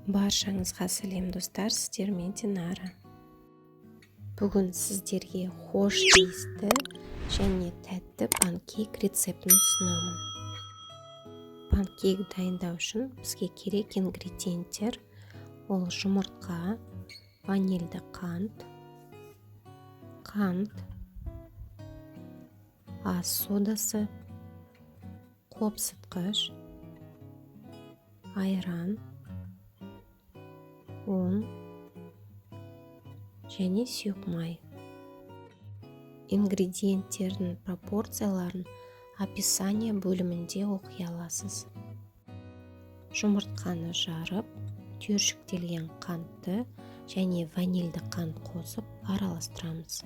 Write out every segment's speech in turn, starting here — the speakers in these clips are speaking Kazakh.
Баршаңызға сәлем достар, сіздермен Динара. Бүгін сіздерге хош иісті және тәтті панкейк рецептін ұсынамын. Панкейк дайындау үшін бізге керек ингредиенттер: ол жұмыртқа, ванильді қант, ас содасы, қопсытқыш, айран, ұн және сұйық май. Ингредиенттердің пропорцияларын описание бөлімінде оқи аласыз. Жұмыртқаны жарып, түйіршіктелген қантты және ванильді қант қосып араластырамыз.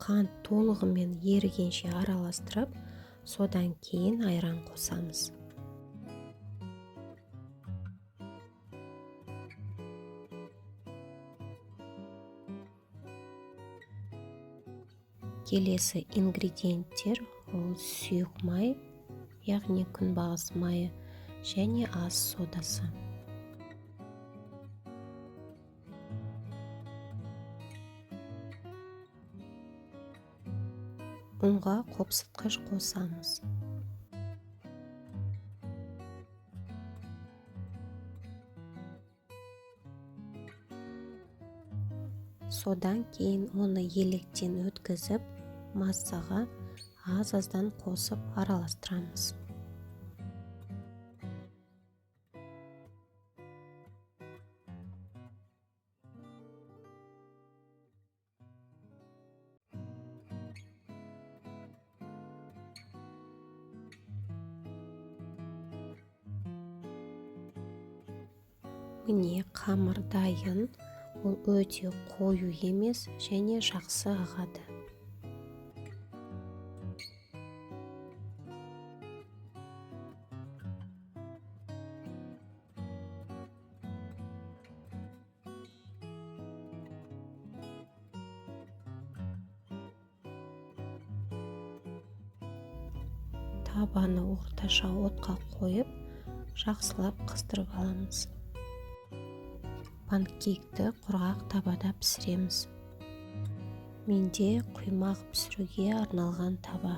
Қант толығымен ерігенше араластырып, содан кейін айран қосамыз. Келесі ингредиенттер ол сұйық май, яғни күнбағыс майы және ас содасы. Ұнға қопсытқыш қосамыз. Содан кейін оны електен өткізіп, массаға аз-аздан қосып араластырамыз. Міне қамыр дайын, ол өте қою емес және жақсы ағады. Табаны орташа отқа қойып, жақсылап қыздырып аламыз. Панкейкті құрғақ табада пісіреміз. Менде құймақ пісіруге арналған таба.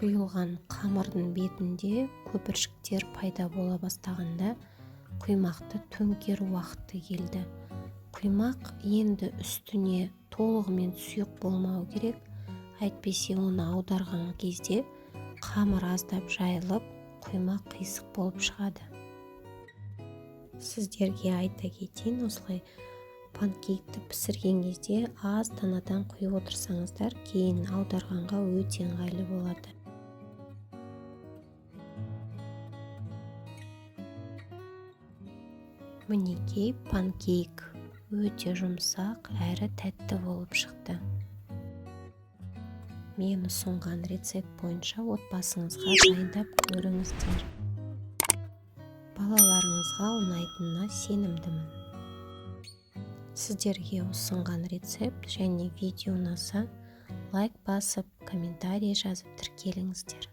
Құйылған қамырдың бетінде көпіршіктер пайда бола бастағанда құймақты төңкеру уақыты келді. Құймақ енді үстіне толығымен сұйық болмау керек, әйтпесе оны аударған кезде қамыр аздап жайылып, құймақ қисық болып шығады. Сіздерге айта кетейін, осылай панкейкті пісірген кезде аз танадан құйып отырсаңыздар, кейін аударғанға өте ыңғайлы болады. Мінекей панкейк өте жұмсақ әрі тәтті болып шықты. Мен ұсынған рецепт бойынша отбасыңызға дайындап көріңіздер. Балаларыңызға ұнайтынына сенімдімін. Сіздерге ұсынған рецепт және видео ұнаса, лайк басып, комментарий жазып тіркеліңіздер.